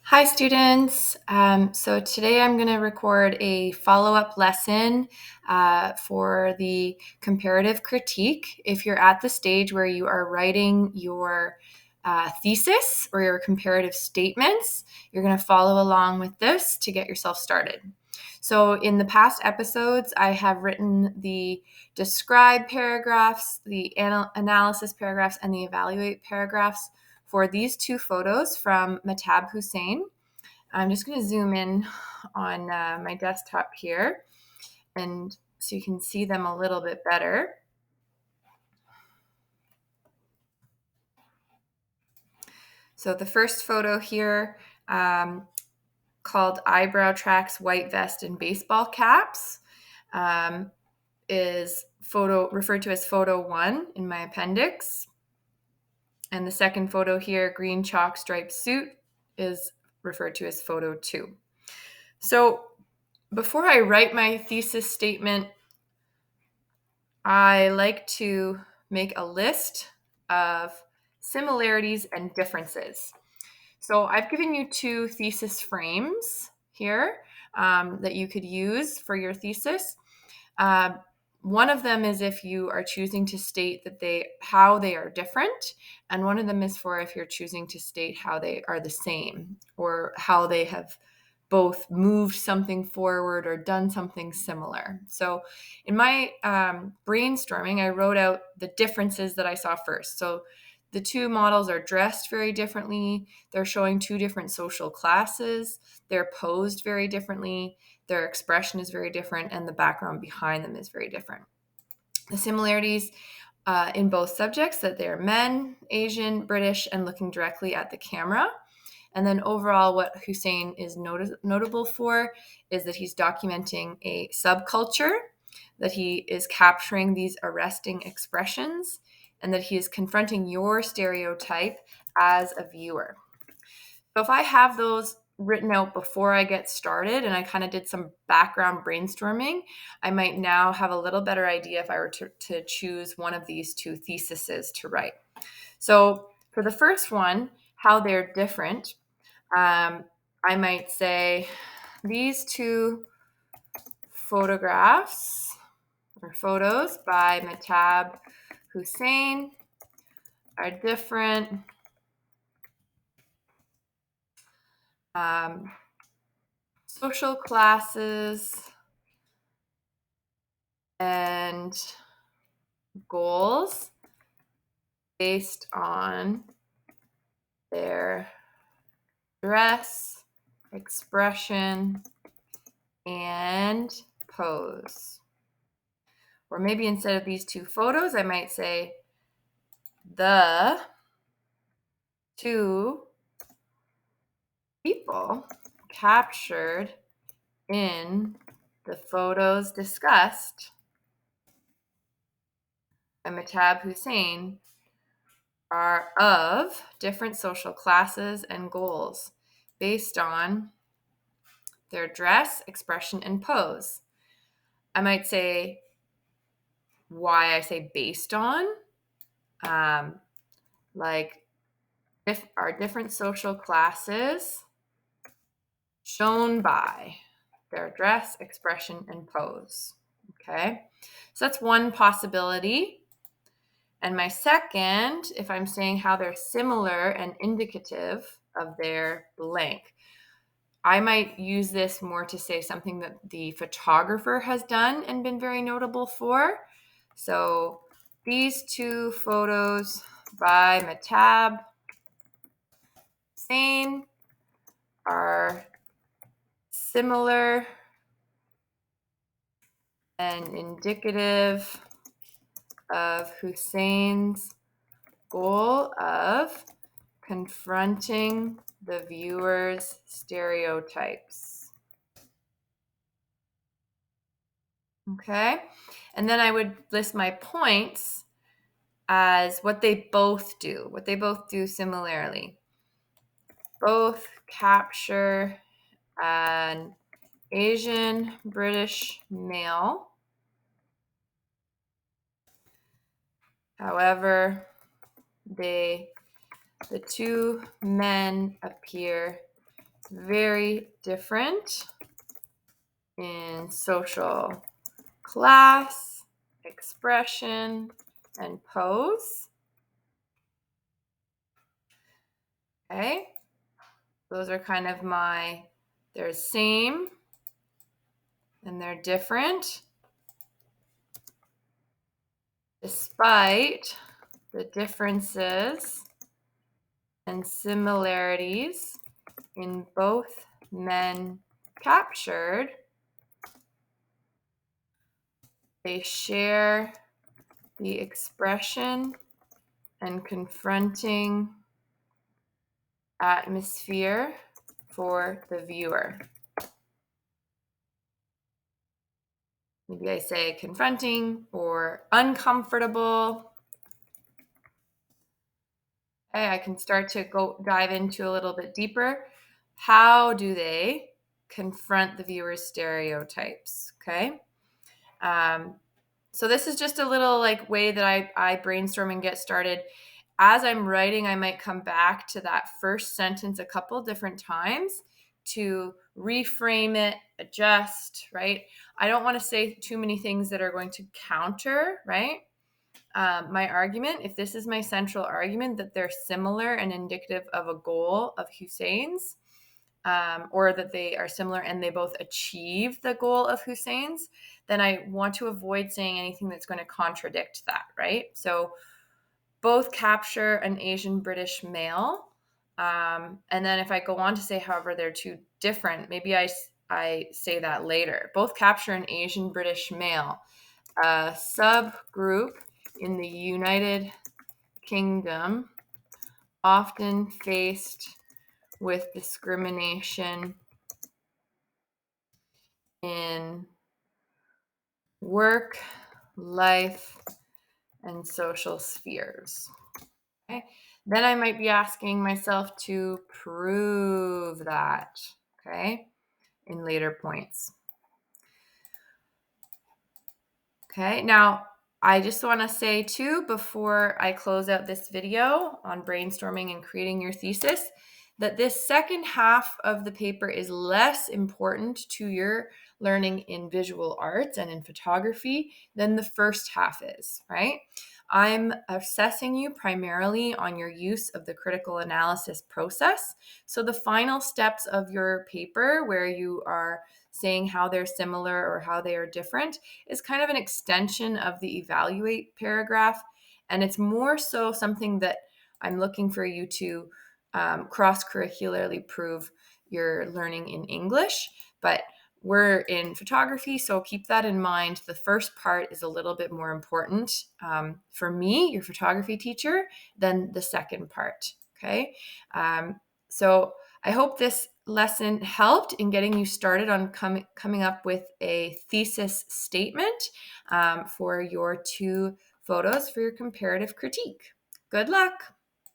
Hi, students. So today I'm going to record a follow-up lesson for the comparative critique. If you're at the stage where you are writing your thesis or your comparative statements, you're going to follow along with this to get yourself started. So in the past episodes, I have written the describe paragraphs, the analysis paragraphs, and the evaluate paragraphs for these two photos from Mehtab Hussein. I'm just going to zoom in on my desktop here and so you can see them a little bit better. So the first photo here called Eyebrow Tracks, White Vest, and Baseball Caps is referred to as photo 1 in my appendix. And the second photo here, green chalk striped suit, is referred to as photo 2. So before I write my thesis statement, I like to make a list of similarities and differences. So I've given you two thesis frames here that you could use for your thesis. One of them is if you are choosing to state how they are different, and one of them is for if you're choosing to state how they are the same or how they have both moved something forward or done something similar. So in my brainstorming, I wrote out the differences that I saw first. So the two models are dressed very differently. They're showing two different social classes. They're posed very differently. Their expression is very different, and the background behind them is very different. The similarities in both subjects, that they're men, Asian, British, and looking directly at the camera. And then overall, what Hussein is notable for is that he's documenting a subculture, that he is capturing these arresting expressions, and that he is confronting your stereotype as a viewer. So if I have those written out before I get started and I kind of did some background brainstorming, I might now have a little better idea if I were to choose one of these two theses to write. So for the first one, how they're different, I might say these two photographs or photos by Mehtab Hussein are different social classes and goals based on their dress, expression, and pose. Or maybe instead of these two photos, I might say the two people captured in the photos discussed by Mehtab Hussein are of different social classes and goals based on their dress, expression, and pose. I might say why I say based on, like are different social classes shown by their dress, expression, and pose. Okay, so that's one possibility. And my second, if I'm saying how they're similar and indicative of their blank, I might use this more to say something that the photographer has done and been very notable for. So these two photos by Mehtab Hussein are similar and indicative of Hussein's goal of confronting the viewer's stereotypes. Okay, and then I would list my points as what they both do similarly. Both capture an Asian British male. However, the two men appear very different in social class, expression, and pose. Okay, those are kind of they're same and they're different despite the differences and similarities in both men captured. They share the expression and confronting atmosphere for the viewer. Maybe I say confronting or uncomfortable. Okay, I can start to dive into a little bit deeper. How do they confront the viewer's stereotypes? Okay. So this is just a little way that I brainstorm and get started. As I'm writing, I might come back to that first sentence a couple different times to reframe it, adjust, right? I don't want to say too many things that are going to counter, right? My argument, if this is my central argument, that they're similar and indicative of a goal of Hussein's, or that they are similar and they both achieve the goal of Hussein's, then I want to avoid saying anything that's going to contradict that, right? So both capture an Asian British male. And then if I go on to say, however, they're two different, maybe I say that later. Both capture an Asian British male, a subgroup in the United Kingdom often faced with discrimination in work, life, and social spheres. Okay. Then I might be asking myself to prove that, okay, in later points. Okay, now I just want to say too, before I close out this video on brainstorming and creating your thesis, that this second half of the paper is less important to your learning in visual arts and in photography than the first half is, right? I'm assessing you primarily on your use of the critical analysis process. So the final steps of your paper, where you are saying how they're similar or how they are different, is kind of an extension of the evaluate paragraph. And it's more so something that I'm looking for you to cross-curricularly prove your learning in English. But we're in photography, so keep that in mind. The first part is a little bit more important for me, your photography teacher, than the second part. Okay. So I hope this lesson helped in getting you started on coming up with a thesis statement for your 2 photos for your comparative critique. Good luck.